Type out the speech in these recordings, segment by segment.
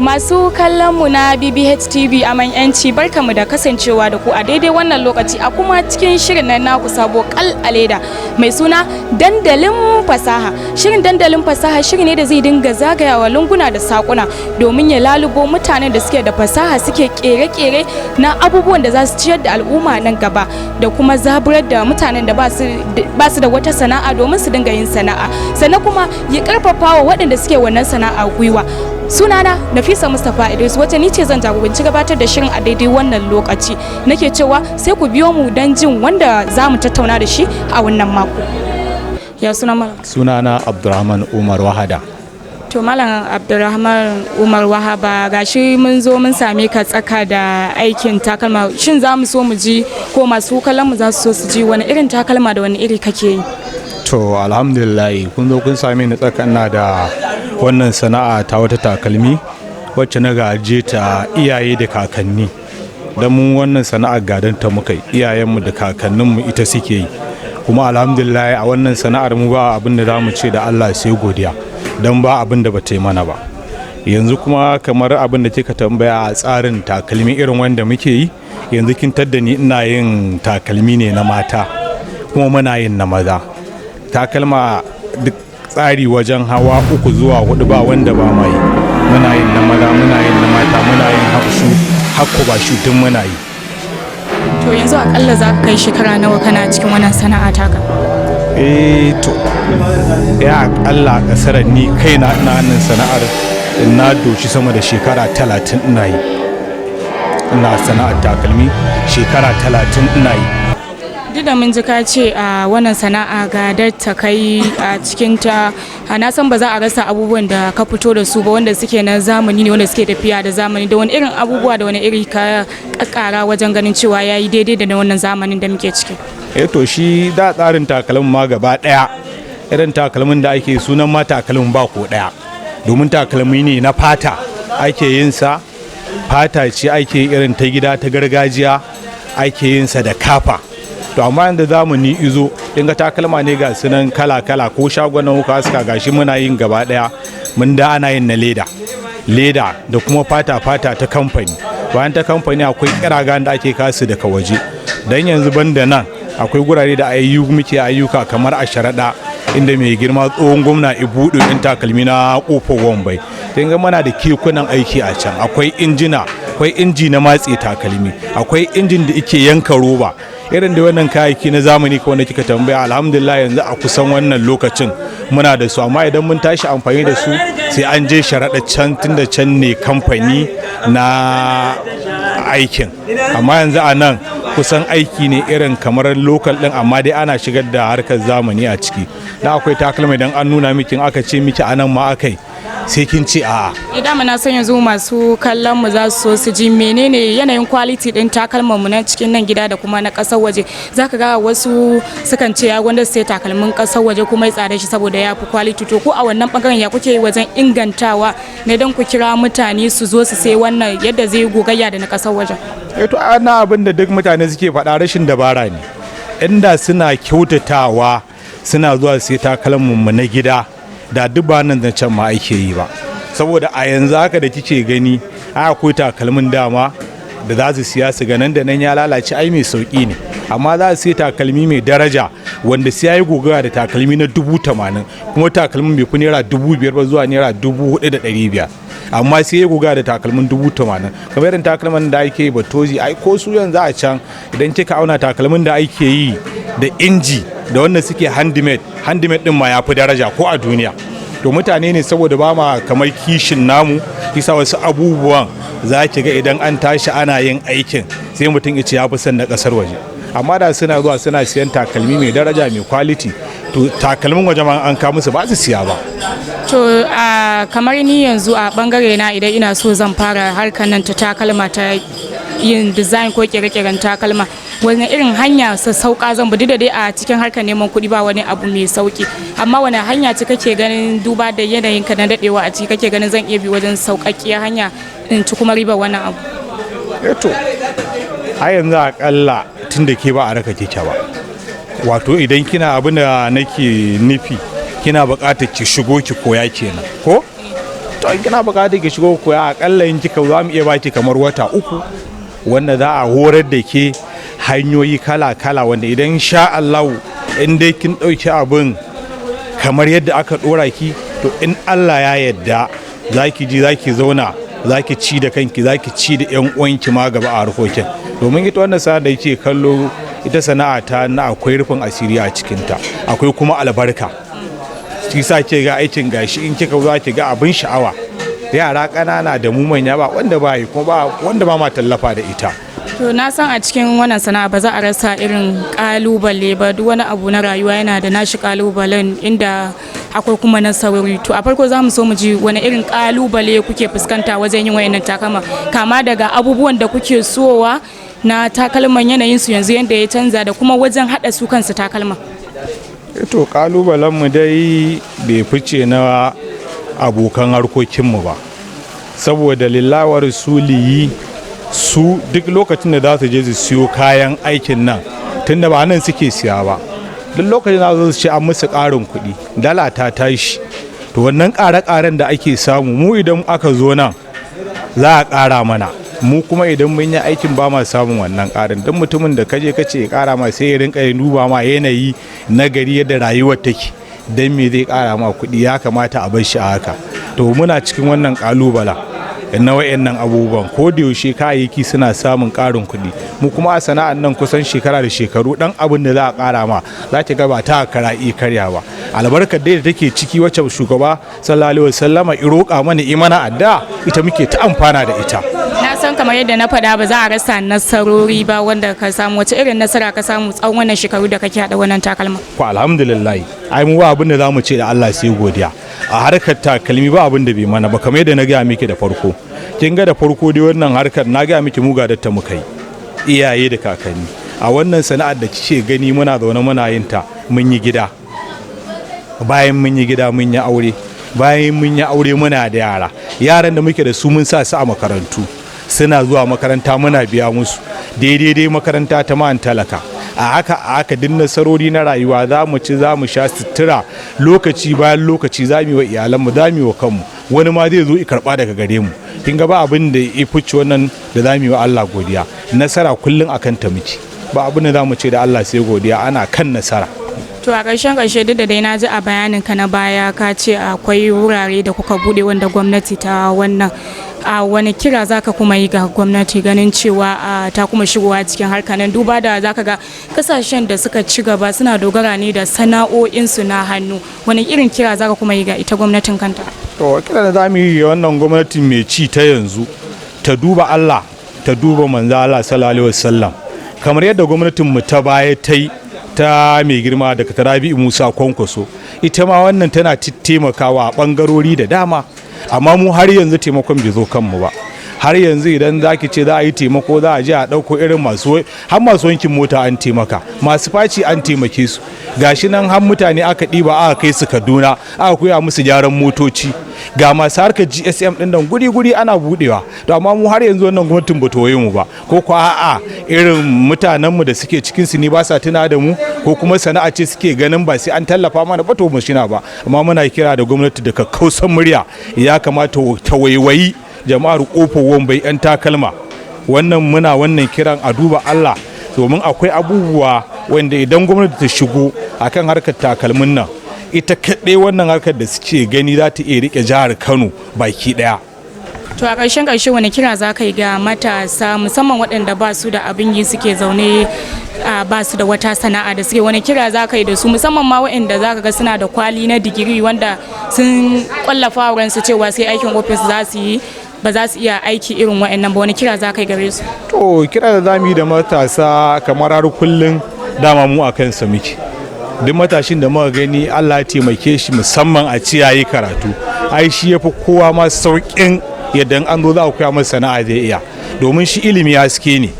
Masu kallon mu na BBH TV aman yanci barkamu da kasancewa da ku a daidai wannan lokaci a kuma cikin shirin nan naku sabo kal aleda mai suna Dandalin Fasaha. Shirin Dandalin Fasaha shiri ne da zai dinga zagayawa lunguna da sakuna domin ya lalubo mutanen da suke da fasaha suke kere-kere na abubuwan da za su ciyar da al'umma nan gaba da kuma zaburar da mutanen da ba su da wata sana'a domin su dinga yin sana'a. Sannan kuma ya karfafa wa waɗanda suke wannan sana'a gwiwa. Sunana Nafisa Mustapha Idris wacce ni ce zan jagoranci gabatar da shirin a daidai wannan lokaci. Nake cewa sai ku biyo mu don jin wanda za mu tattauna da shi a wannan mako. Ya suna malam? Sunana Abdurrahman Umar Wahada. To malam Abdurrahman Umar Wahaba gashi mun zo mun same ka tsaka da aikin takalma. Shin za mu so mu ji ko masu kallon mu za su so su ji wani irin takalma da wani iri kake yi? To alhamdulillah kun zo kun same ni tsakanna da wannan sana'a ta wata takalmi wacce na gaje ta iyaye da kakanni. Dan mun wannan sana'ar gadanta muka iyayenmu da kakanninmu ita suke yi. Kuma alhamdulillah a wannan sana'ar mu ba abin da zamu ce da Allah sai godiya. Dan ba abin da bata yi mana ba. Yanzu kuma kamar abin da kika tambaya a tsarin takalmi irin wanda muke yi, yanzu kin tadda ni ina yin takalmi ne na mata kuma muna yin na maza. Takalma duk tsari wajen hawa 3 zuwa 4 ba wanda ba mai. Muna yin na maza, muna yin na mata, muna yin hakku ba shutun muna yi. To yanzu akalla za ka kai shekara nawa kana cikin wannan sana'a taka? To ya akalla kasarar ni kaina ina nan sana'ar na doshi sama da shekara 30 ina yi. Ina sana'ar takalmi shekara 30 ina yi. Duk da mun ji ka ce a wannan sana'a gadar ta kai a cikin ta na san ba za a rasa abubuwan da ka fito da su ba wanda suke na zamani ne wanda suke tafiya da zamani da wani irin abubuwa da wani iri ka kakkara wajen ganin cewa yayi daidai da wannan zamanin da muke ciki. To shi da tsarin takalmin ma gaba daya irin takalmin da ake sunan ma takalmin ba ko daya domin takalmi ne na fata ake yin sa, fata ce ake irin ta gida ta gargajiya ake yin sa da kafa. To amma yanda zamani izo dinga takalma ne ga sunan kala-kala ko shagunan huka suka gashi muna yin gaba daya mun da ana yin na leda da kuma fata ta kamfani. Bayan ta kamfani akwai kiragan da ake kasu daga waje dan yanzu banda nan akwai gurare da muke ayyuka kamar a sharaɗa inda mai girma tsohon gwamna ibudu din takalmi na kofar wambai dinga mana da kekunan aiki a can akwai injina akwai inji na matse takalmi akwai injin da yake yanka roba irin da wannan kayayyaki na zamani ko wanda kika tambaya alhamdulillah yanzu a kusan wannan lokacin muna da su amma idan mun tashi amfani da su sai an je sharaɗa can tunda can ne kamfani na aikin amma yanzu a nan kusan aiki ne irin kamar lokal din amma dai ana shigar da harkar zamani a ciki da akwai takalma idan an nuna miki aka ce miki anan ma akai sai kin ce a'a. Idan muna son yanzu masu kallon mu za su so su ji menene yanayin quality din takalman mu na cikin nan gida da kuma na kasar waje. Zaka ga wasu sukan ce ya gwanda sai takalmin kasar waje kuma ya tsada shi saboda ya fi quality to ko a wannan bangaren ya kuke wajen ingantawa ne don ku kira mutane su zo su sai wannan yadda zai gogayya da na kasar waje. To ana abin da duk mutane suke faɗa rashin dabara ne. Inda suna kyautatawa suna zuwa sai takalmin mu na gida da duba nan da can ma ake yi ba saboda a yanzu haka da kike gani akwai takalmin dama da za su siya su ganin da nan ya lalace ai mai sauki ne amma za su siya takalmi mai daraja wanda sai ya yi gogara da takalmi na 80,000 kuma takalmin bai fi naira 5,000 ba zuwa naira 4,500 amma sai ya gogara da takalmin 80,000 kamar irin takalmin da ake yi batozi ai ko su yanzu a can idan kika auna takalmin da ake yi da inji da wanda suke handmade din ma ya fi daraja ko a duniya to mutane ne saboda ba ma kamar kishin namu kisa wasu abubuwan za ki ga idan an tashi ana yin aikin sai mutum ya ce ya fi son na kasar waje amma da suna zuwa suna siyan takalmi mai daraja mai quality to takalmin waje ma an kawo musu ba su siya ba. To kamar ni yanzu a bangare na idan ina so zan fara harkar nan ta takalma ta yin design ko kere-keren takalma wani irin hanya sauka zan bi da dai a cikin harkar neman kuɗi ba wani abu mai sauki amma wani hanya ce kake ganin duba da yanayin ka na dadewa a ciki kake ganin zan iya bi wajen sauƙaƙƙiyar hanya in ci kuma riba wannan abu. To a yanzu akalla tun da ke ba a raka kike ba wato idan kina abin da nake nufi kina buƙatar ki shigo ki koya kenan ko to in kina buƙatar ki shigo koya akalla in kika za mu iya baki kamar wata 3 wanda za a horar da ke hanyoyi kala-kala wanda idan sha Allah in dai kin ɗauki abin kamar yadda aka ɗora ki to in Allah ya yadda za ki ji za ki zauna za ki ci da kanki za ki ci da 'yan uwanki ma gaba a harkokin domin ita wannan sana'a da yake kallo ita sana'a ta na akwai rufin asiri a cikinta akwai kuma albarka shi sa ke ga aikin gashi in kika za ki ga abin sha'awa yara ƙanana da mu manya ba wanda ba yi kuma ba wanda ba ma tallafa da ita. To na san a cikin wannan sana'a ba za a rasa irin kalubale ba duk wani abu na rayuwa yana da nashi kalubalen inda akwai kuma nasarori to a farko za mu so mu ji wani irin kalubale kuke fuskanta wajen yin wayannan takalma kama daga abubuwan da kuke sowa na takalman yanayin su yanzu yanda ya canza da kuma wajen hada su kansu takalma. To kalubalen mu dai bai fice na abokan harkokinmu ba saboda lillahi rasuliyi su duk lokacin da za su je su siyo kayan aikin nan tunda ba nan suke siya ba duk lokacin da za su ce an musu ƙarin kuɗi dala ta tashi to wannan ƙare-ƙaren da ake samu mu idan aka zo nan za a ƙara mana mu kuma idan mun yi aikin ba ma samun wannan ƙarin duk mutumin da kaje kace ya ƙara ma sai ya rinka duba ma yanayi na gari yadda rayuwar take dan me zai ƙara ma kuɗi ya kamata a bar shi a haka to muna cikin wannan ƙalubala na wayannan abubuwan ko da yaushe kayayyaki suna samun ƙarin kuɗi mu kuma a sana'ar nan kusan shekara da shekaru dan abin da za a ƙara ma za ki ga ba ta kara'i karya ba albarkar dai da take ciki wacce shugaba sallallahu alaihi wasallama iroka mana imana adda ita muke ta amfana da ita. Na san kamar yadda na faɗa ba za a rasa nasarori ba wanda ka samu wace irin nasara ka samu tsawon wannan shekaru da kake haɗa wannan takalma. Ko alhamdulillah ai mu ba abin da zamu ce da Allah sai godiya a harkar takalmi ba abin da bai mana ba kamar yadda na gaya miki da farko kin ga da farko dai wannan harkar na gaya miki mu ga datta muka yi iyaye da kakanni a wannan sana'ar da kike gani muna zaune muna yin ta mun yi gida bayan mun yi gida mun yi aure bayan mun yi aure muna da yaran da muke da su mun sa su a makarantu suna zuwa makaranta muna biya musu daidai makaranta ta ma'an talaka a haka duk nasarori na rayuwa za mu ci za mu sha sutura lokaci bayan lokaci za mu yi wa iyalanmu za mu yi wa kanmu wani ma zai zo i karba daga gare mu kin ga ba abin da ya fice wannan da za mu yi wa Allah godiya nasara kullum akan ta miki ba abin da za mu ce da Allah sai godiya ana kan nasara. To a ƙarshe duk da dai na ji a bayanin ka na baya ka ce akwai wurare da kuka bude wanda gwamnati ta wannan a wani kira zaka kuma yi ga gwamnati ganin cewa ta kuma shigowa cikin harkar nan duba da zaka ga kasashen da suka ci gaba suna dogara ne da sana'o'insu na hannu wani irin kira zaka kuma yi ga ita gwamnatin kanta. To kira da zamu yi wannan gwamnati mai ci ta yanzu ta duba Allah ta duba manzo Allah sallallahu alaihi wasallam kamar yadda gwamnatin mu ta baya ta yi ta mai girma daga Rabi'u Musa Kwankwaso ita ma wannan tana taimakawa a bangarori da dama amma mu har yanzu taimakon bai zo kanmu ba har yanzu idan zaki ce za a yi taimako za a je a ɗauko irin masu wankin mota an taimaka masu faci an taimake su gashi nan har mutane aka ɗiba aka kai su Kaduna aka koya musu gyaran motoci ga masu harkar GSM ɗin nan guri ana budewa to amma mu har yanzu wannan gwamnatin ba ta waye mu ba ko ko a'a irin mutanen mu da suke cikin su ne ba sa tuna da mu ko kuma sana'a ce suke ganin ba sai an tallafa mana ba to mu shina ba amma muna kira da gwamnati da kakkausan murya ya kamata ta waiwayi jama'ar kofar wambai 'yan takalma wannan kiran a duba Allah domin akwai abubuwa wanda idan gwamnati ta shigo akan harkar takalmin nan ita kaɗai wannan harkar da suke gani za ta iya rike jihar Kano baki ɗaya. To a ƙarshe wani kira za ka yi ga matasa musamman waɗanda ba su da abin yi suke zaune ba su da wata sana'a da suke wani kira za ka yi da su musamman ma waɗanda za ka ga suna da kwali na digiri wanda sun kwallafa wurin su cewa sai aikin ofis za su yi ba za su iya aiki irin waɗannan ba wani kira za ka yi gare su. To kira da za mu yi da matasa kamar har kullum dama mu a kansa muke. Duk matashin da muka gani Allah ya taimake shi musamman a ci yayi karatu ai shi yafi kowa ma sauƙin yadda an zo za a koya masa sana'a zai iya domin shi ilimi haske ne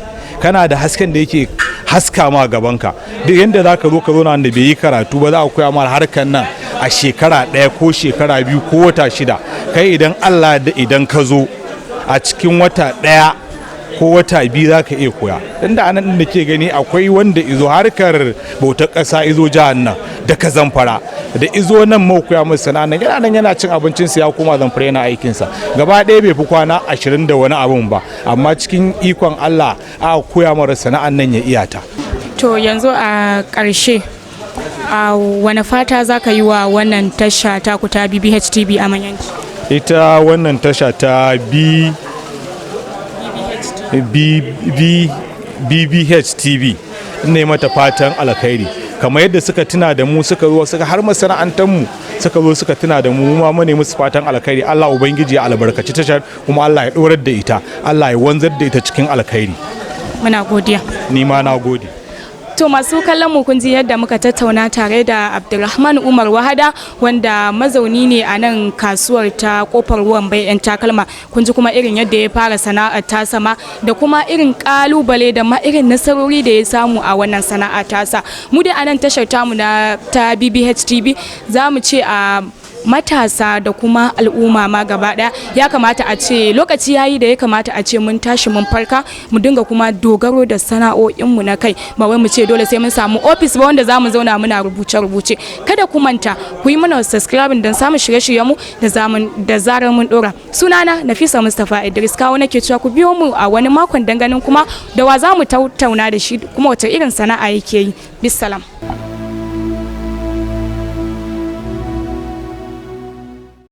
kana da hasken da yake haska ma gabanka duk yanda za ka zo ka zo na wanda bai yi karatu ba za a koya ma harkar nan a shekara ɗaya ko shekara biyu ko wata shida kai idan Allah da idan ka zo a cikin wata ɗaya ko wata biyu za ka iya koya. Inda anan da ke gani akwai wanda izo harkar bautar ƙasa izo jihar nan da ka Zamfara da izo nan mau koya masa sana'a nan yana cin abincinsa ya koma Zamfara yana aikinsa gaba ɗaya bai fi kwana 20 da wani abun ba, amma cikin ikon Allah a koya mara sana'an nan ya iyata. To yanzu a ƙarshe wani fata za ka yi wa wannan tasha ta ku ta BBH TV a manyanci? Ita wannan tasha ta BBH TV ne mata fatan alkhairi, kamar yadda suka tuna da mu suka zo suka har masana'antar mu suka zo suka tuna da mu ma ne musu fatan alkhairi. Allah ubangiji ya albarkaci tashar kuma Allah ya dorar da ita, Allah ya wanzar da ita cikin alkhairi. Muna godiya. Ni ma na gode. To masu kallon mu kun ji yadda muka tattauna tare da Abdulrahman Umar Wahada wanda mazauni ne a nan kasuwar ta kofar ruwan bai yan takalma. Kun ji kuma irin yadda ya fara sana'ar ta sama da kuma irin kalubale da ma irin nasarori da ya samu a wannan sana'a tasa. Mu dai a nan tashar tamu na ta BBH TV za mu ce a matasa da kuma al'umma ma gaba daya ya kamata a ce lokaci yayi da ya kamata a ce mun tashi mun farka mu dinga kuma dogaro da sana'o'inmu na kai, ba wai mu ce dole sai mun samu office ba wanda zamu zauna muna rubuce kada ku manta ku yi mana subscribe don samun shirye-shiryen mu da zarar mun dora. Sunana Nafisa Mustafa Idris, kawo nake cewa ku biyo mu a wani makon dan ganin kuma da wa zamu tattauna da shi kuma wace irin sana'a yake yi. Bisalam.